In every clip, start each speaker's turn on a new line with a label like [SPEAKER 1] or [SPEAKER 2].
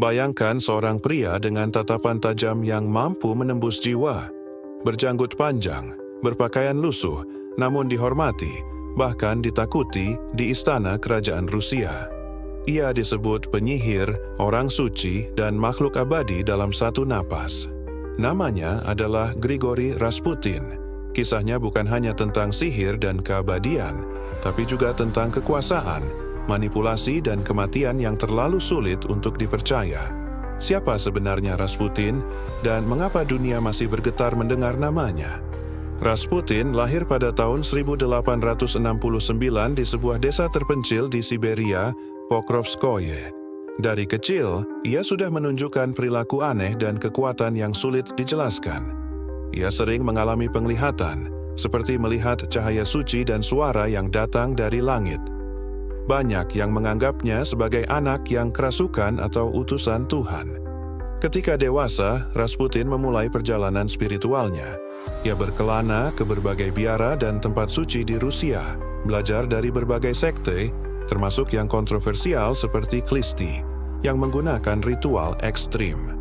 [SPEAKER 1] Bayangkan seorang pria dengan tatapan tajam yang mampu menembus jiwa, berjanggut panjang, berpakaian lusuh, namun dihormati, bahkan ditakuti di istana kerajaan Rusia. Ia disebut penyihir, orang suci, dan makhluk abadi dalam satu napas. Namanya adalah Grigori Rasputin. Kisahnya bukan hanya tentang sihir dan keabadian, tapi juga tentang kekuasaan, manipulasi, dan kematian yang terlalu sulit untuk dipercaya. Siapa sebenarnya Rasputin, dan mengapa dunia masih bergetar mendengar namanya? Rasputin lahir pada tahun 1869 di sebuah desa terpencil di Siberia, Pokrovskoye. Dari kecil, ia sudah menunjukkan perilaku aneh dan kekuatan yang sulit dijelaskan. Ia sering mengalami penglihatan, seperti melihat cahaya suci dan suara yang datang dari langit. Banyak yang menganggapnya sebagai anak yang kerasukan atau utusan Tuhan. Ketika dewasa, Rasputin memulai perjalanan spiritualnya. Ia berkelana ke berbagai biara dan tempat suci di Rusia, belajar dari berbagai sekte, termasuk yang kontroversial seperti Klisti, yang menggunakan ritual ekstrim.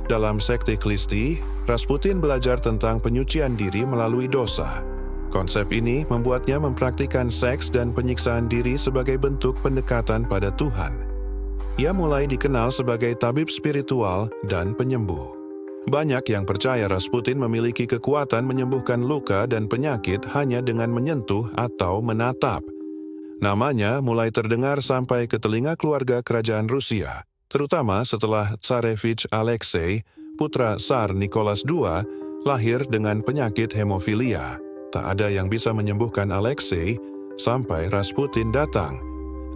[SPEAKER 1] Dalam sekte Klisti, Rasputin belajar tentang penyucian diri melalui dosa. Konsep ini membuatnya mempraktikkan seks dan penyiksaan diri sebagai bentuk pendekatan pada Tuhan. Ia mulai dikenal sebagai tabib spiritual dan penyembuh. Banyak yang percaya Rasputin memiliki kekuatan menyembuhkan luka dan penyakit hanya dengan menyentuh atau menatap. Namanya mulai terdengar sampai ke telinga keluarga kerajaan Rusia, terutama setelah Tsarevich Alexei, putra Tsar Nicholas II, lahir dengan penyakit hemofilia. Tak ada yang bisa menyembuhkan Alexei sampai Rasputin datang.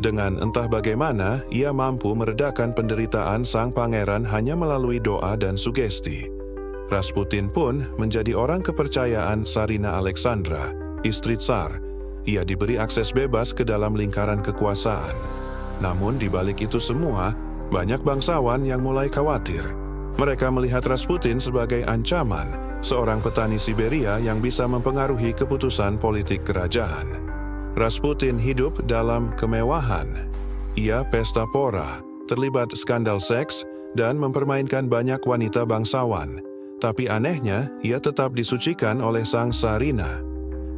[SPEAKER 1] Dengan entah bagaimana, ia mampu meredakan penderitaan sang pangeran hanya melalui doa dan sugesti. Rasputin pun menjadi orang kepercayaan Tsarina Alexandra, istri Tsar. Ia diberi akses bebas ke dalam lingkaran kekuasaan. Namun di balik itu semua, banyak bangsawan yang mulai khawatir. Mereka melihat Rasputin sebagai ancaman, seorang petani Siberia yang bisa mempengaruhi keputusan politik kerajaan. Rasputin hidup dalam kemewahan. Ia pesta pora, terlibat skandal seks, dan mempermainkan banyak wanita bangsawan. Tapi anehnya, ia tetap disucikan oleh sang Tsarina.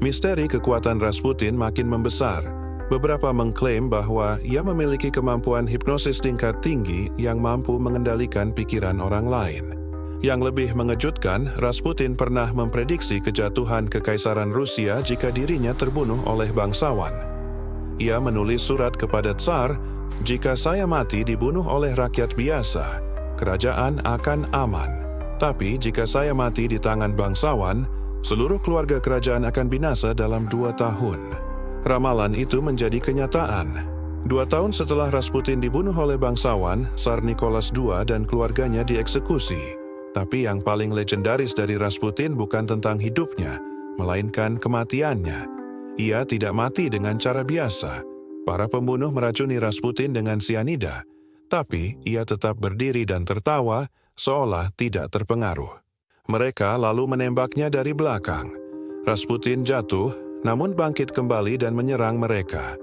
[SPEAKER 1] Misteri kekuatan Rasputin makin membesar. Beberapa mengklaim bahwa ia memiliki kemampuan hipnosis tingkat tinggi yang mampu mengendalikan pikiran orang lain. Yang lebih mengejutkan, Rasputin pernah memprediksi kejatuhan kekaisaran Rusia jika dirinya terbunuh oleh bangsawan. Ia menulis surat kepada Tsar, "Jika saya mati dibunuh oleh rakyat biasa, kerajaan akan aman. Tapi jika saya mati di tangan bangsawan, seluruh keluarga kerajaan akan binasa dalam 2 tahun. Ramalan itu menjadi kenyataan. 2 tahun setelah Rasputin dibunuh oleh bangsawan, Tsar Nicholas II dan keluarganya dieksekusi. Tapi yang paling legendaris dari Rasputin bukan tentang hidupnya, melainkan kematiannya. Ia tidak mati dengan cara biasa. Para pembunuh meracuni Rasputin dengan sianida, tapi ia tetap berdiri dan tertawa seolah tidak terpengaruh. Mereka lalu menembaknya dari belakang. Rasputin jatuh, namun bangkit kembali dan menyerang mereka.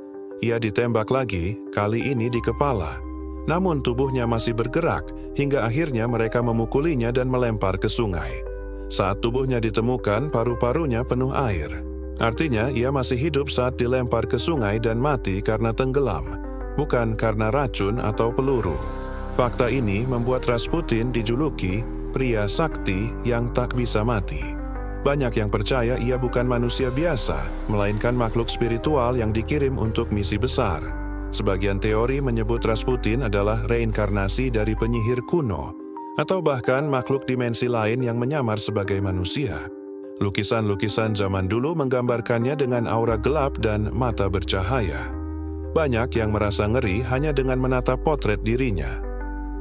[SPEAKER 1] Ia ditembak lagi, kali ini di kepala. Namun tubuhnya masih bergerak, hingga akhirnya mereka memukulinya dan melempar ke sungai. Saat tubuhnya ditemukan, paru-parunya penuh air. Artinya, ia masih hidup saat dilempar ke sungai dan mati karena tenggelam, bukan karena racun atau peluru. Fakta ini membuat Rasputin dijuluki pria sakti yang tak bisa mati. Banyak yang percaya ia bukan manusia biasa, melainkan makhluk spiritual yang dikirim untuk misi besar. Sebagian teori menyebut Rasputin adalah reinkarnasi dari penyihir kuno, atau bahkan makhluk dimensi lain yang menyamar sebagai manusia. Lukisan-lukisan zaman dulu menggambarkannya dengan aura gelap dan mata bercahaya. Banyak yang merasa ngeri hanya dengan menatap potret dirinya.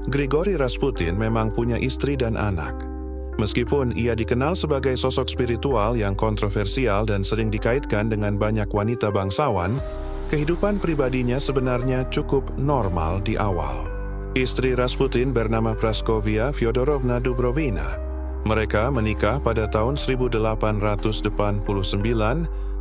[SPEAKER 1] Grigori Rasputin memang punya istri dan anak. Meskipun ia dikenal sebagai sosok spiritual yang kontroversial dan sering dikaitkan dengan banyak wanita bangsawan, kehidupan pribadinya sebenarnya cukup normal di awal. Istri Rasputin bernama Praskovia Fyodorovna Dubrovina. Mereka menikah pada tahun 1889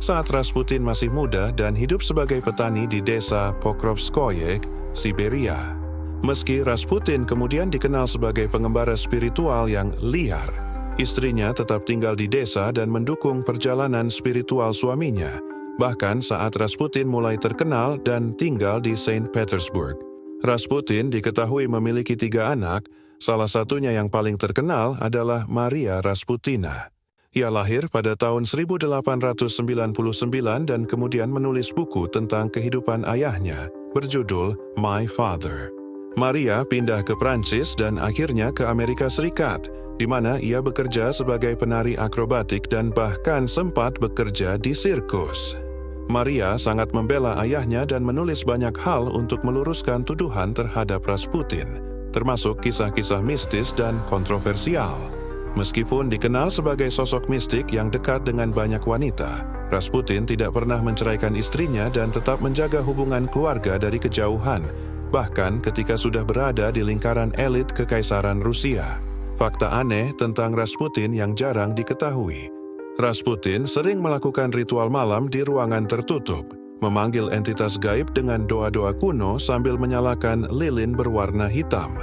[SPEAKER 1] saat Rasputin masih muda dan hidup sebagai petani di desa Pokrovskoye, Siberia. Meski Rasputin kemudian dikenal sebagai pengembara spiritual yang liar, istrinya tetap tinggal di desa dan mendukung perjalanan spiritual suaminya, bahkan saat Rasputin mulai terkenal dan tinggal di Saint Petersburg. Rasputin diketahui memiliki 3 anak, salah satunya yang paling terkenal adalah Maria Rasputina. Ia lahir pada tahun 1899 dan kemudian menulis buku tentang kehidupan ayahnya, berjudul My Father. Maria pindah ke Prancis dan akhirnya ke Amerika Serikat, di mana ia bekerja sebagai penari akrobatik dan bahkan sempat bekerja di sirkus. Maria sangat membela ayahnya dan menulis banyak hal untuk meluruskan tuduhan terhadap Rasputin, termasuk kisah-kisah mistis dan kontroversial. Meskipun dikenal sebagai sosok mistik yang dekat dengan banyak wanita, Rasputin tidak pernah menceraikan istrinya dan tetap menjaga hubungan keluarga dari kejauhan, bahkan ketika sudah berada di lingkaran elit Kekaisaran Rusia. Fakta aneh tentang Rasputin yang jarang diketahui. Rasputin sering melakukan ritual malam di ruangan tertutup, memanggil entitas gaib dengan doa-doa kuno sambil menyalakan lilin berwarna hitam.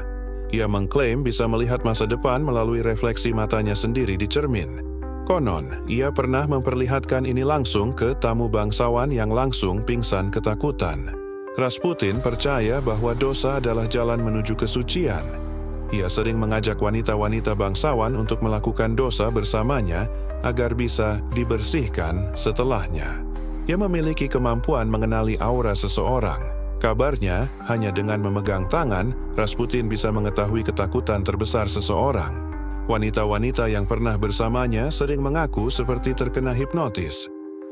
[SPEAKER 1] Ia mengklaim bisa melihat masa depan melalui refleksi matanya sendiri di cermin. Konon, ia pernah memperlihatkan ini langsung ke tamu bangsawan yang langsung pingsan ketakutan. Rasputin percaya bahwa dosa adalah jalan menuju kesucian. Ia sering mengajak wanita-wanita bangsawan untuk melakukan dosa bersamanya agar bisa dibersihkan setelahnya. Ia memiliki kemampuan mengenali aura seseorang. Kabarnya, hanya dengan memegang tangan, Rasputin bisa mengetahui ketakutan terbesar seseorang. Wanita-wanita yang pernah bersamanya sering mengaku seperti terkena hipnotis.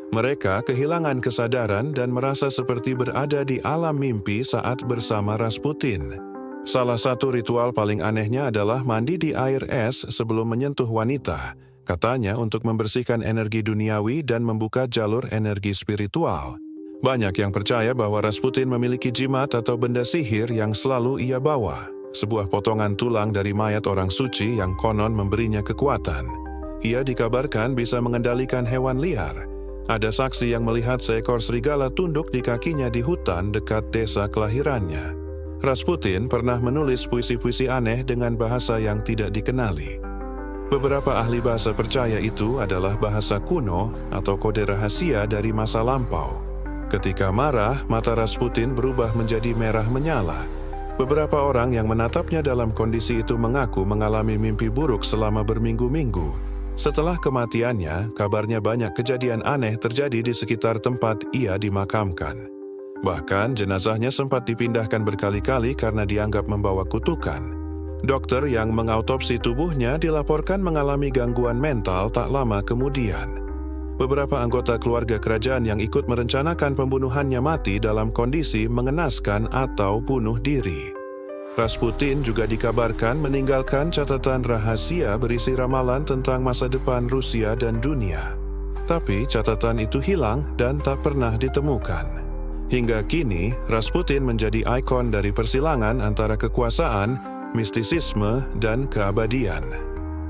[SPEAKER 1] Mereka kehilangan kesadaran dan merasa seperti berada di alam mimpi saat bersama Rasputin. Salah satu ritual paling anehnya adalah mandi di air es sebelum menyentuh wanita, katanya untuk membersihkan energi duniawi dan membuka jalur energi spiritual. Banyak yang percaya bahwa Rasputin memiliki jimat atau benda sihir yang selalu ia bawa, sebuah potongan tulang dari mayat orang suci yang konon memberinya kekuatan. Ia dikabarkan bisa mengendalikan hewan liar. Ada saksi yang melihat seekor serigala tunduk di kakinya di hutan dekat desa kelahirannya. Rasputin pernah menulis puisi-puisi aneh dengan bahasa yang tidak dikenali. Beberapa ahli bahasa percaya itu adalah bahasa kuno atau kode rahasia dari masa lampau. Ketika marah, mata Rasputin berubah menjadi merah menyala. Beberapa orang yang menatapnya dalam kondisi itu mengaku mengalami mimpi buruk selama berminggu-minggu. Setelah kematiannya, kabarnya banyak kejadian aneh terjadi di sekitar tempat ia dimakamkan. Bahkan jenazahnya sempat dipindahkan berkali-kali karena dianggap membawa kutukan. Dokter yang mengautopsi tubuhnya dilaporkan mengalami gangguan mental tak lama kemudian. Beberapa anggota keluarga kerajaan yang ikut merencanakan pembunuhannya mati dalam kondisi mengenaskan atau bunuh diri. Rasputin juga dikabarkan meninggalkan catatan rahasia berisi ramalan tentang masa depan Rusia dan dunia. Tapi catatan itu hilang dan tak pernah ditemukan. Hingga kini, Rasputin menjadi ikon dari persilangan antara kekuasaan, mistisisme, dan keabadian.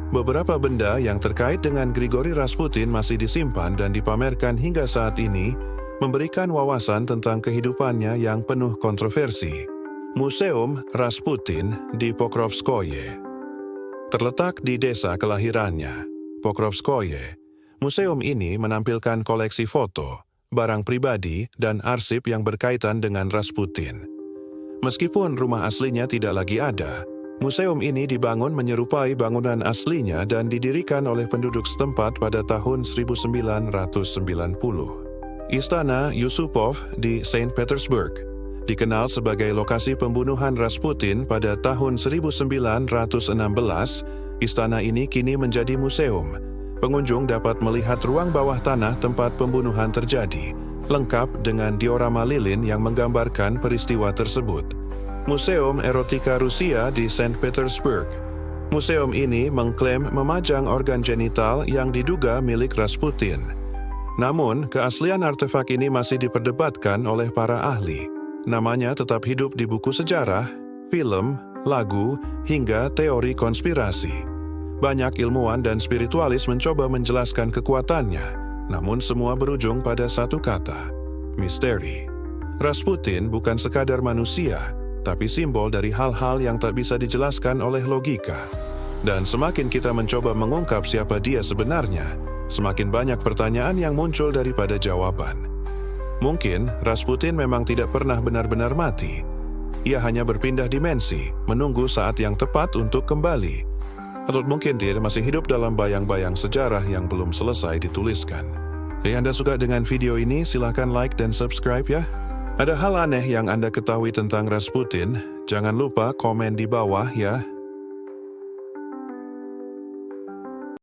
[SPEAKER 1] Beberapa benda yang terkait dengan Grigori Rasputin masih disimpan dan dipamerkan hingga saat ini, memberikan wawasan tentang kehidupannya yang penuh kontroversi. Museum Rasputin di Pokrovskoye. Terletak di desa kelahirannya, Pokrovskoye, museum ini menampilkan koleksi foto, barang pribadi, dan arsip yang berkaitan dengan Rasputin. Meskipun rumah aslinya tidak lagi ada, museum ini dibangun menyerupai bangunan aslinya dan didirikan oleh penduduk setempat pada tahun 1990. Istana Yusupov di Saint Petersburg dikenal sebagai lokasi pembunuhan Rasputin pada tahun 1916, istana ini kini menjadi museum. Pengunjung dapat melihat ruang bawah tanah tempat pembunuhan terjadi, lengkap dengan diorama lilin yang menggambarkan peristiwa tersebut. Museum Erotika Rusia di Saint Petersburg. Museum ini mengklaim memajang organ genital yang diduga milik Rasputin. Namun, keaslian artefak ini masih diperdebatkan oleh para ahli. Namanya tetap hidup di buku sejarah, film, lagu, hingga teori konspirasi. Banyak ilmuwan dan spiritualis mencoba menjelaskan kekuatannya, namun semua berujung pada satu kata, misteri. Rasputin bukan sekadar manusia, tapi simbol dari hal-hal yang tak bisa dijelaskan oleh logika. Dan semakin kita mencoba mengungkap siapa dia sebenarnya, semakin banyak pertanyaan yang muncul daripada jawaban. Mungkin Rasputin memang tidak pernah benar-benar mati. Ia hanya berpindah dimensi, menunggu saat yang tepat untuk kembali. Atau mungkin dia masih hidup dalam bayang-bayang sejarah yang belum selesai dituliskan. Jika Anda suka dengan video ini, silahkan like dan subscribe ya. Ada hal aneh yang Anda ketahui tentang Rasputin? Jangan lupa komen di bawah ya.